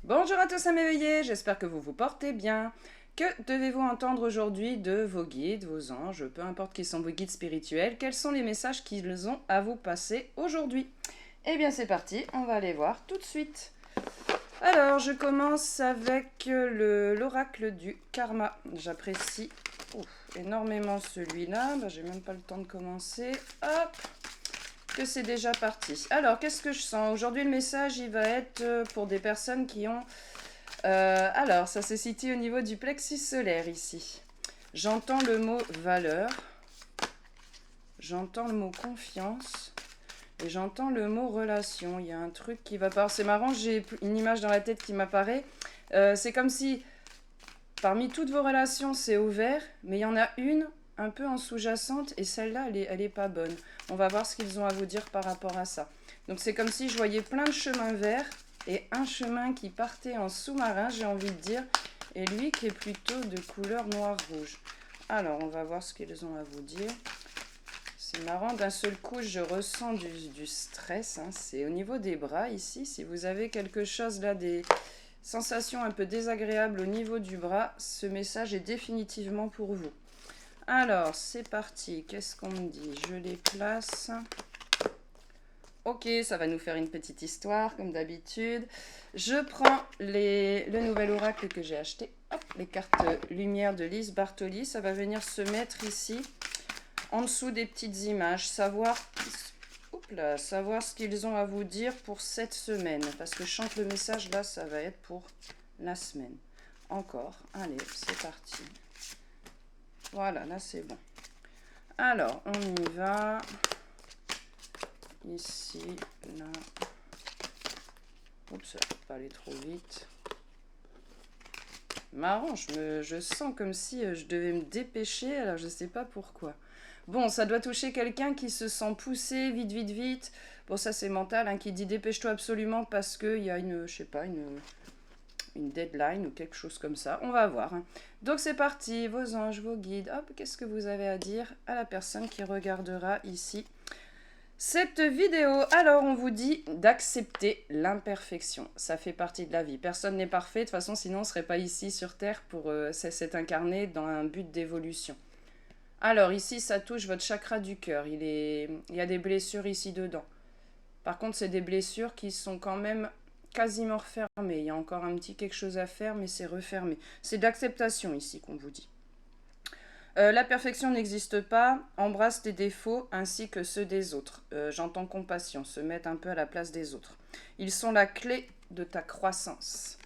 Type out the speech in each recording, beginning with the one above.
Bonjour à tous à m'éveiller, j'espère que vous vous portez bien. Que devez-vous entendre aujourd'hui de vos guides, vos anges, peu importe qui sont vos guides spirituels, quels sont les messages qu'ils ont à vous passer aujourd'hui? Eh bien c'est parti, on va aller voir tout de suite. Alors je commence avec l'oracle du karma. J'apprécie énormément celui-là, j'ai même pas le temps de commencer. Hop, que c'est déjà parti. Alors, qu'est-ce que je sens? Aujourd'hui, le message, il va être pour des personnes qui ont... alors, ça se situe au niveau du plexus solaire, ici. J'entends le mot valeur, j'entends le mot confiance, et j'entends le mot relation. Il y a un truc qui va pas... C'est marrant, j'ai une image dans la tête qui m'apparaît. C'est comme si, parmi toutes vos relations, c'est ouvert, mais il y en a une un peu en sous-jacente, et celle-là, elle est pas bonne. On va voir ce qu'ils ont à vous dire par rapport à ça. Donc c'est comme si je voyais plein de chemins verts, et un chemin qui partait en sous-marin, j'ai envie de dire, et lui qui est plutôt de couleur noir-rouge. Alors, on va voir ce qu'ils ont à vous dire. C'est marrant, d'un seul coup, je ressens du stress. C'est au niveau des bras, ici. Si vous avez quelque chose là, des sensations un peu désagréables au niveau du bras, ce message est définitivement pour vous. Alors, c'est parti. Qu'est-ce qu'on me dit? Je les place. Ok, ça va nous faire une petite histoire, comme d'habitude. Je prends le nouvel oracle que j'ai acheté. Hop, les cartes lumière de Lise Bartoli. Ça va venir se mettre ici, en dessous des petites images. Savoir ce qu'ils ont à vous dire pour cette semaine. Parce que je chante le message, là, ça va être pour la semaine. Encore. Allez, c'est parti. Voilà, là c'est bon. Alors, on y va. Ici, là. Oups, ça ne peut pas aller trop vite. Marrant, je sens comme si je devais me dépêcher, alors je ne sais pas pourquoi. Bon, ça doit toucher quelqu'un qui se sent poussé, vite, vite, vite. Bon, ça c'est mental, qui dit dépêche-toi absolument parce qu'il y a une, je sais pas, une deadline ou quelque chose comme ça. On va voir. Donc c'est parti, vos anges, vos guides. Hop, qu'est-ce que vous avez à dire à la personne qui regardera ici cette vidéo? Alors on vous dit d'accepter l'imperfection. Ça fait partie de la vie. Personne n'est parfait. De toute façon, sinon on ne serait pas ici sur Terre pour s'être incarné dans un but d'évolution. Alors ici, ça touche votre chakra du cœur. Il y a des blessures ici dedans. Par contre, c'est des blessures qui sont quand même quasiment refermées. Il y a encore un petit quelque chose à faire, mais c'est refermé. C'est de l'acceptation ici qu'on vous dit. La perfection n'existe pas, embrasse tes défauts ainsi que ceux des autres. J'entends compassion, se mettre un peu à la place des autres. Ils sont la clé de ta croissance.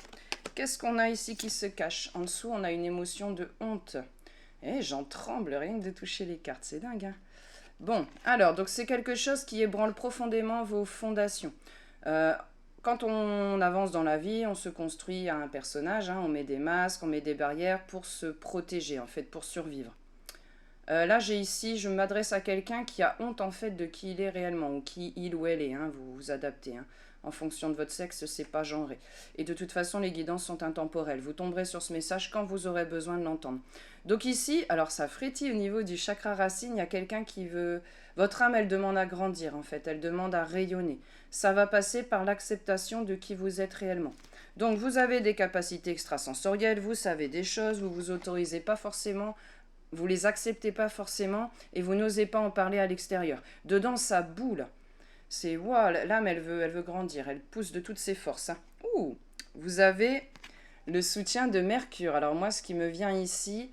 Qu'est-ce qu'on a ici qui se cache? En dessous, on a une émotion de honte. Eh, j'en tremble rien que de toucher les cartes, c'est dingue. Bon, alors, donc c'est quelque chose qui ébranle profondément vos fondations. Quand on avance dans la vie, on se construit à un personnage, on met des masques, on met des barrières pour se protéger, en fait, pour survivre. Là, j'ai ici, je m'adresse à quelqu'un qui a honte, en fait, de qui il est réellement, ou qui il ou elle est, vous vous adaptez, En fonction de votre sexe, c'est pas genré. Et de toute façon, les guidances sont intemporelles. Vous tomberez sur ce message quand vous aurez besoin de l'entendre. Donc ici, alors ça frétille au niveau du chakra racine, il y a quelqu'un qui veut... Votre âme, elle demande à grandir, en fait. Elle demande à rayonner. Ça va passer par l'acceptation de qui vous êtes réellement. Donc vous avez des capacités extrasensorielles, vous savez des choses, vous vous autorisez pas forcément, vous les acceptez pas forcément et vous n'osez pas en parler à l'extérieur. Dedans, ça boule. C'est waouh, l'âme, elle veut grandir, elle pousse de toutes ses forces. Ouh, vous avez le soutien de Mercure. Alors moi, ce qui me vient ici,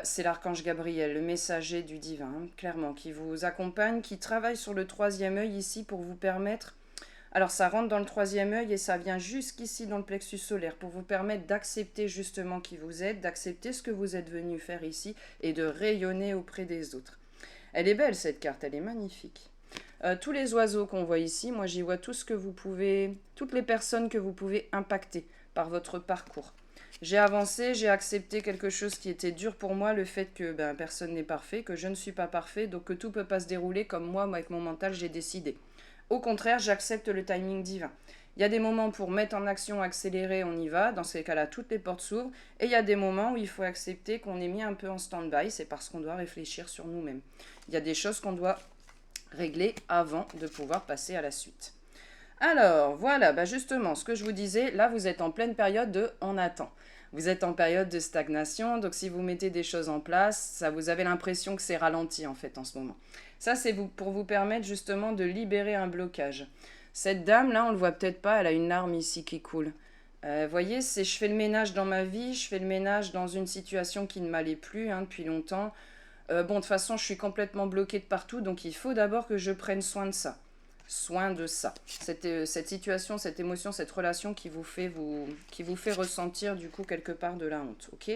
c'est l'archange Gabriel, le messager du divin, clairement, qui vous accompagne, qui travaille sur le troisième œil ici pour vous permettre... Alors ça rentre dans le troisième œil et ça vient jusqu'ici dans le plexus solaire pour vous permettre d'accepter justement qui vous êtes, d'accepter ce que vous êtes venu faire ici et de rayonner auprès des autres. Elle est belle cette carte, elle est magnifique. Tous les oiseaux qu'on voit ici, moi j'y vois tout ce que vous pouvez, toutes les personnes que vous pouvez impacter par votre parcours. J'ai avancé, j'ai accepté quelque chose qui était dur pour moi, le fait que personne n'est parfait, que je ne suis pas parfait, donc que tout ne peut pas se dérouler comme moi avec mon mental, j'ai décidé. Au contraire, j'accepte le timing divin. Il y a des moments pour mettre en action, accélérer, on y va. Dans ces cas-là, toutes les portes s'ouvrent. Et il y a des moments où il faut accepter qu'on est mis un peu en stand-by. C'est parce qu'on doit réfléchir sur nous-mêmes. Il y a des choses qu'on doit régler avant de pouvoir passer à la suite. Alors, voilà, bah justement, ce que je vous disais, là, vous êtes en pleine période de on attend. Vous êtes en période de stagnation, donc si vous mettez des choses en place, ça vous avez l'impression que c'est ralenti en fait en ce moment. Ça, c'est pour vous permettre justement de libérer un blocage. Cette dame là, on le voit peut-être pas, elle a une larme ici qui coule. Voyez, c'est je fais le ménage dans ma vie, je fais le ménage dans une situation qui ne m'allait plus hein, depuis longtemps. Bon, de toute façon, je suis complètement bloquée de partout, donc il faut d'abord que je prenne soin de ça. Soin de ça. Cette situation, cette émotion, cette relation qui vous fait ressentir du coup quelque part de la honte. Ok.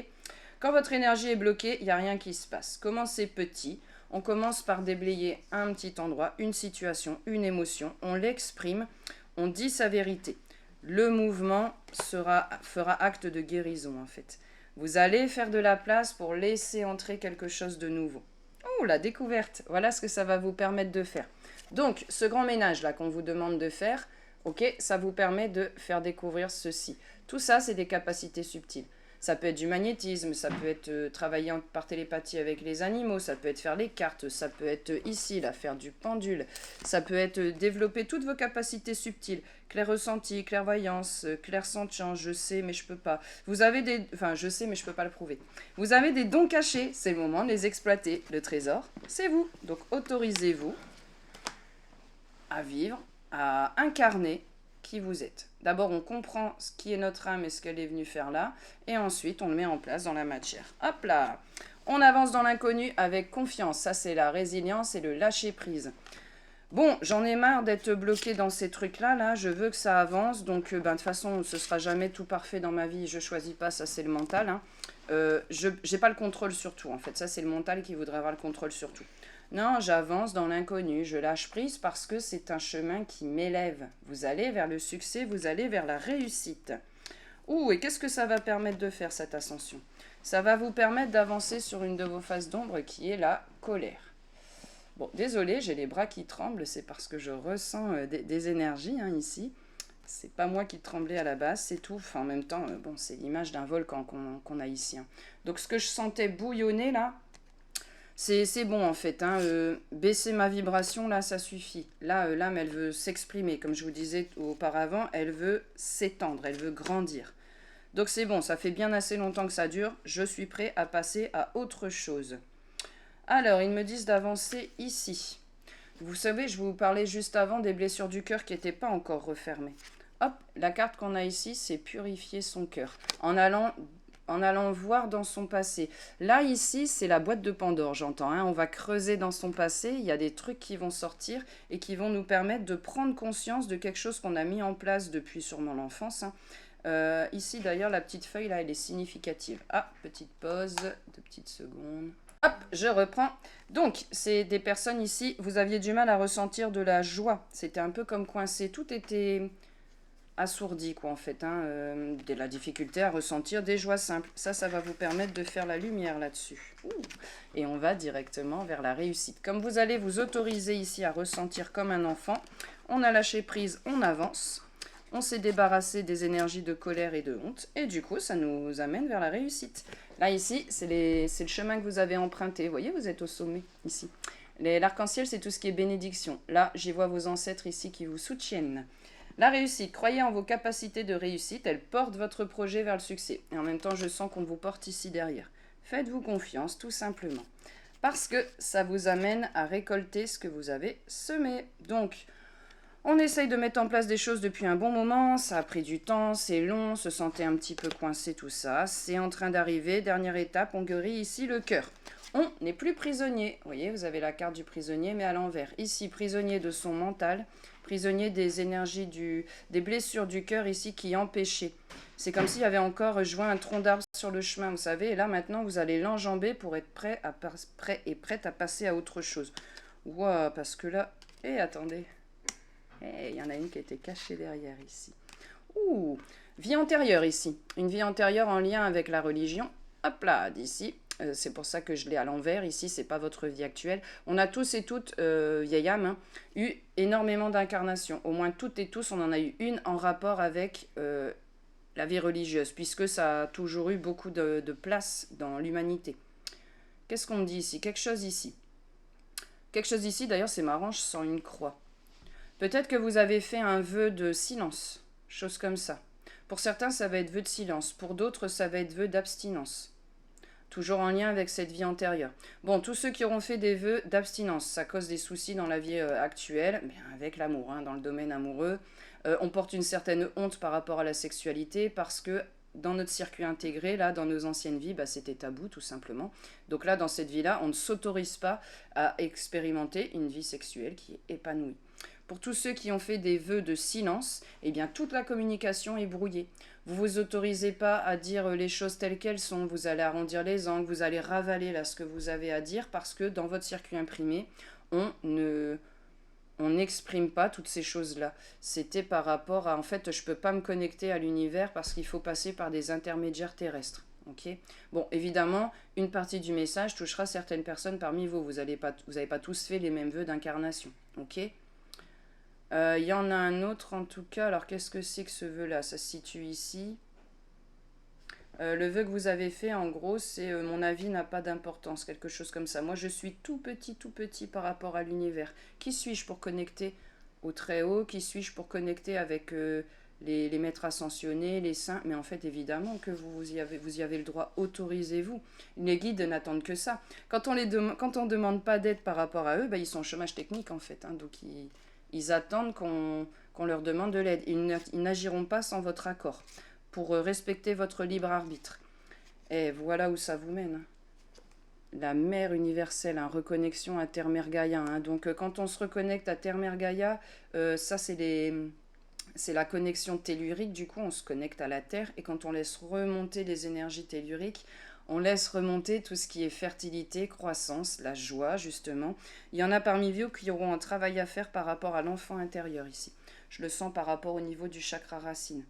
Quand votre énergie est bloquée, il n'y a rien qui se passe. Commencez petit. On commence par déblayer un petit endroit, une situation, une émotion. On l'exprime, on dit sa vérité. Le mouvement fera acte de guérison en fait. Vous allez faire de la place pour laisser entrer quelque chose de nouveau. Oh, la découverte. Voilà ce que ça va vous permettre de faire. Donc, ce grand ménage-là qu'on vous demande de faire, ok, ça vous permet de faire découvrir ceci. Tout ça, c'est des capacités subtiles. Ça peut être du magnétisme, ça peut être travailler par télépathie avec les animaux, ça peut être faire les cartes, ça peut être ici, là, faire du pendule, ça peut être développer toutes vos capacités subtiles, clair ressenti, clairvoyance, clair-sentient, je sais mais je peux pas. Vous avez des... Enfin, je sais mais je peux pas le prouver. Vous avez des dons cachés, c'est le moment de les exploiter. Le trésor, c'est vous. Donc autorisez-vous à vivre, à incarner qui vous êtes. D'abord, on comprend ce qui est notre âme et ce qu'elle est venue faire là, et ensuite, on le met en place dans la matière. Hop là. On avance dans l'inconnu avec confiance. Ça, c'est la résilience et le lâcher-prise. Bon, j'en ai marre d'être bloquée dans ces trucs-là, là. Je veux que ça avance, donc de toute façon, ce sera jamais tout parfait dans ma vie. Je choisis pas, ça c'est le mental. Hein. Je n'ai pas le contrôle sur tout, en fait. Ça, c'est le mental qui voudrait avoir le contrôle sur tout. Non, j'avance dans l'inconnu, je lâche prise parce que c'est un chemin qui m'élève. Vous allez vers le succès, vous allez vers la réussite. Ouh, et qu'est-ce que ça va permettre de faire cette ascension? Ça va vous permettre d'avancer sur une de vos phases d'ombre qui est la colère. Bon, désolé, j'ai les bras qui tremblent, c'est parce que je ressens des énergies hein, ici. C'est pas moi qui tremblais à la base, c'est tout. Enfin, en même temps, bon, c'est l'image d'un volcan qu'on a ici. Hein. Donc, ce que je sentais bouillonner là, c'est bon en fait. Hein, baisser ma vibration là, ça suffit. Là, l'âme, elle veut s'exprimer. Comme je vous disais auparavant, elle veut s'étendre, elle veut grandir. Donc, c'est bon, ça fait bien assez longtemps que ça dure. Je suis prêt à passer à autre chose. Alors, ils me disent d'avancer ici. Vous savez, je vous parlais juste avant des blessures du cœur qui n'étaient pas encore refermées. Hop, la carte qu'on a ici, c'est purifier son cœur. En allant voir dans son passé. Là, ici, c'est la boîte de Pandore, j'entends. Hein. On va creuser dans son passé. Il y a des trucs qui vont sortir et qui vont nous permettre de prendre conscience de quelque chose qu'on a mis en place depuis sûrement l'enfance. Hein. Ici, d'ailleurs, la petite feuille, là, elle est significative. Ah, petite pause, 2 petites secondes. Hop, je reprends. Donc, c'est des personnes ici, vous aviez du mal à ressentir de la joie. C'était un peu comme coincé. Tout était assourdi, quoi, en fait. Hein. De la difficulté à ressentir des joies simples. Ça va vous permettre de faire la lumière là-dessus. Et on va directement vers la réussite. Comme vous allez vous autoriser ici à ressentir comme un enfant, on a lâché prise, on avance. On s'est débarrassé des énergies de colère et de honte. Et du coup, ça nous amène vers la réussite. Là, ici, c'est le chemin que vous avez emprunté. Vous voyez, vous êtes au sommet, ici. L'arc-en-ciel, c'est tout ce qui est bénédiction. Là, j'y vois vos ancêtres ici qui vous soutiennent. La réussite, croyez en vos capacités de réussite. Elles portent votre projet vers le succès. Et en même temps, je sens qu'on vous porte ici derrière. Faites-vous confiance, tout simplement. Parce que ça vous amène à récolter ce que vous avez semé. Donc, on essaye de mettre en place des choses depuis un bon moment, ça a pris du temps, c'est long, se sentait un petit peu coincé tout ça, c'est en train d'arriver, dernière étape, on guérit ici le cœur. On n'est plus prisonnier, vous voyez, vous avez la carte du prisonnier mais à l'envers. Ici, prisonnier de son mental, prisonnier des énergies, des blessures du cœur ici qui empêchaient. C'est comme s'il y avait encore joint un tronc d'arbre sur le chemin, vous savez, et là maintenant vous allez l'enjamber pour être prêt et prête à passer à autre chose. Ouah, parce que là, attendez. Il y en a une qui était cachée derrière ici. Ouh, vie antérieure ici. Une vie antérieure en lien avec la religion. Hop là, d'ici. C'est pour ça que je l'ai à l'envers. Ici, c'est pas votre vie actuelle. On a tous et toutes, vieille âme, hein, eu énormément d'incarnations. Au moins toutes et tous, on en a eu une en rapport avec la vie religieuse, puisque ça a toujours eu beaucoup de place dans l'humanité. Qu'est-ce qu'on me dit ici? Quelque chose ici. Quelque chose ici, d'ailleurs, c'est marrant, je sens une croix. Peut-être que vous avez fait un vœu de silence, chose comme ça. Pour certains, ça va être vœu de silence. Pour d'autres, ça va être vœu d'abstinence. Toujours en lien avec cette vie antérieure. Bon, tous ceux qui auront fait des vœux d'abstinence, ça cause des soucis dans la vie actuelle, mais avec l'amour, hein, dans le domaine amoureux. On porte une certaine honte par rapport à la sexualité parce que dans notre circuit intégré, là, dans nos anciennes vies, bah, c'était tabou tout simplement. Donc là, dans cette vie-là, on ne s'autorise pas à expérimenter une vie sexuelle qui est épanouie. Pour tous ceux qui ont fait des vœux de silence, eh bien toute la communication est brouillée. Vous vous autorisez pas à dire les choses telles qu'elles sont, vous allez arrondir les angles, vous allez ravaler là ce que vous avez à dire parce que dans votre circuit imprimé, on n'exprime pas toutes ces choses-là. C'était par rapport à, en fait, je peux pas me connecter à l'univers parce qu'il faut passer par des intermédiaires terrestres. Ok. Bon, évidemment, une partie du message touchera certaines personnes parmi vous. Vous n'avez pas tous fait les mêmes vœux d'incarnation. Ok. Y en a un autre en tout cas. Alors qu'est-ce que c'est que ce vœu-là? Ça se situe ici. Le vœu que vous avez fait, en gros, c'est mon avis n'a pas d'importance, quelque chose comme ça. Moi, je suis tout petit par rapport à l'univers. Qui suis-je pour connecter au très haut? Qui suis-je pour connecter avec les maîtres ascensionnés, les saints? Mais en fait, évidemment que vous y avez le droit, autorisez-vous. Les guides n'attendent que ça. Quand on ne demande pas d'aide par rapport à eux, bah, ils sont au chômage technique en fait. Hein, donc ils attendent qu'on leur demande de l'aide. Ils n'agiront pas sans votre accord pour respecter votre libre arbitre. Et voilà où ça vous mène. La mère universelle, hein, reconnexion à Terre-Mère Gaïa. Hein. Donc quand on se reconnecte à Terre-Mère Gaïa, ça c'est la connexion tellurique. Du coup, on se connecte à la Terre. Et quand on laisse remonter les énergies telluriques, on laisse remonter tout ce qui est fertilité, croissance, la joie, justement. Il y en a parmi vous qui auront un travail à faire par rapport à l'enfant intérieur ici. Je le sens par rapport au niveau du chakra racine.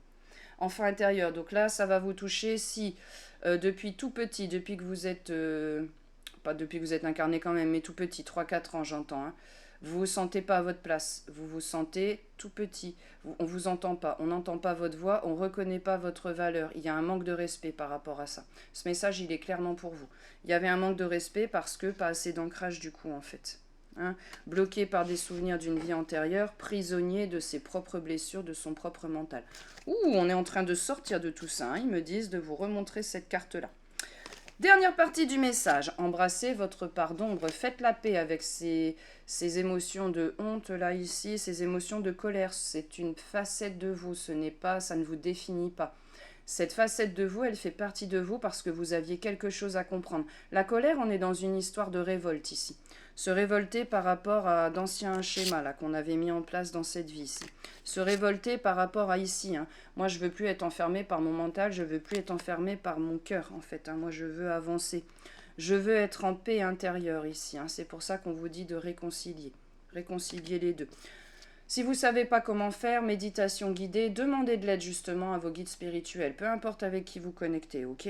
Enfant intérieur, donc là, ça va vous toucher si depuis tout petit, depuis que vous êtes, pas depuis que vous êtes incarné quand même, mais tout petit, 3-4 ans j'entends, hein, vous vous sentez pas à votre place, vous vous sentez tout petit, on vous entend pas, on n'entend pas votre voix, on reconnaît pas votre valeur, il y a un manque de respect par rapport à ça. Ce message, il est clairement pour vous. Il y avait un manque de respect parce que pas assez d'ancrage du coup en fait. Hein, bloqué par des souvenirs d'une vie antérieure, prisonnier de ses propres blessures, de son propre mental. Ouh, on est en train de sortir de tout ça, hein, ils me disent de vous remontrer cette carte-là. Dernière partie du message, embrassez votre part d'ombre, faites la paix avec ces émotions de honte là ici, ces émotions de colère, c'est une facette de vous, ce n'est pas, ça ne vous définit pas. Cette facette de vous, elle fait partie de vous parce que vous aviez quelque chose à comprendre. La colère, on est dans une histoire de révolte ici. Se révolter par rapport à d'anciens schémas là qu'on avait mis en place dans cette vie ici. Se révolter par rapport à ici. Hein. Moi, je veux plus être enfermé par mon mental, je veux plus être enfermé par mon cœur en fait. Hein. Moi, je veux avancer. Je veux être en paix intérieure ici. Hein. C'est pour ça qu'on vous dit de réconcilier. Réconcilier les deux. Si vous ne savez pas comment faire, méditation guidée, demandez de l'aide justement à vos guides spirituels, peu importe avec qui vous connectez, ok?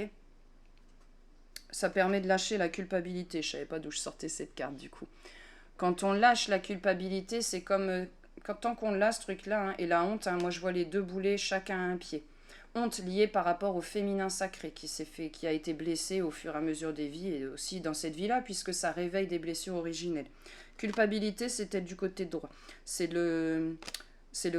Ça permet de lâcher la culpabilité. Je ne savais pas d'où je sortais cette carte du coup. Quand on lâche la culpabilité, c'est comme... tant qu'on l'a ce truc-là, hein, et la honte, hein, moi je vois les deux boulets, chacun à un pied. Honte liée par rapport au féminin sacré qui a été blessé au fur et à mesure des vies, et aussi dans cette vie-là, puisque ça réveille des blessures originelles. Culpabilité, c'était du côté droit. C'est le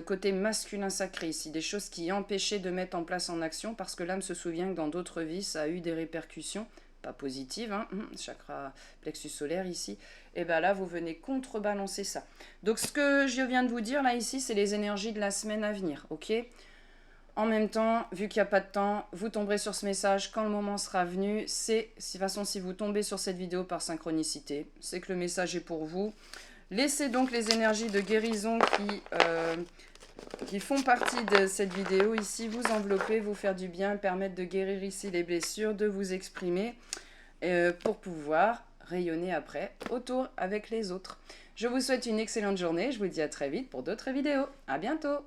côté masculin sacré ici, des choses qui empêchaient de mettre en place en action, parce que l'âme se souvient que dans d'autres vies, ça a eu des répercussions, pas positives, hein, chakra plexus solaire ici, et bien là, vous venez contrebalancer ça. Donc ce que je viens de vous dire là ici, c'est les énergies de la semaine à venir, ok ? En même temps, vu qu'il n'y a pas de temps, vous tomberez sur ce message quand le moment sera venu. De toute façon, si vous tombez sur cette vidéo par synchronicité, c'est que le message est pour vous. Laissez donc les énergies de guérison qui font partie de cette vidéo ici vous envelopper, vous faire du bien, permettre de guérir ici les blessures, de vous exprimer pour pouvoir rayonner après autour avec les autres. Je vous souhaite une excellente journée. Je vous dis à très vite pour d'autres vidéos. À bientôt!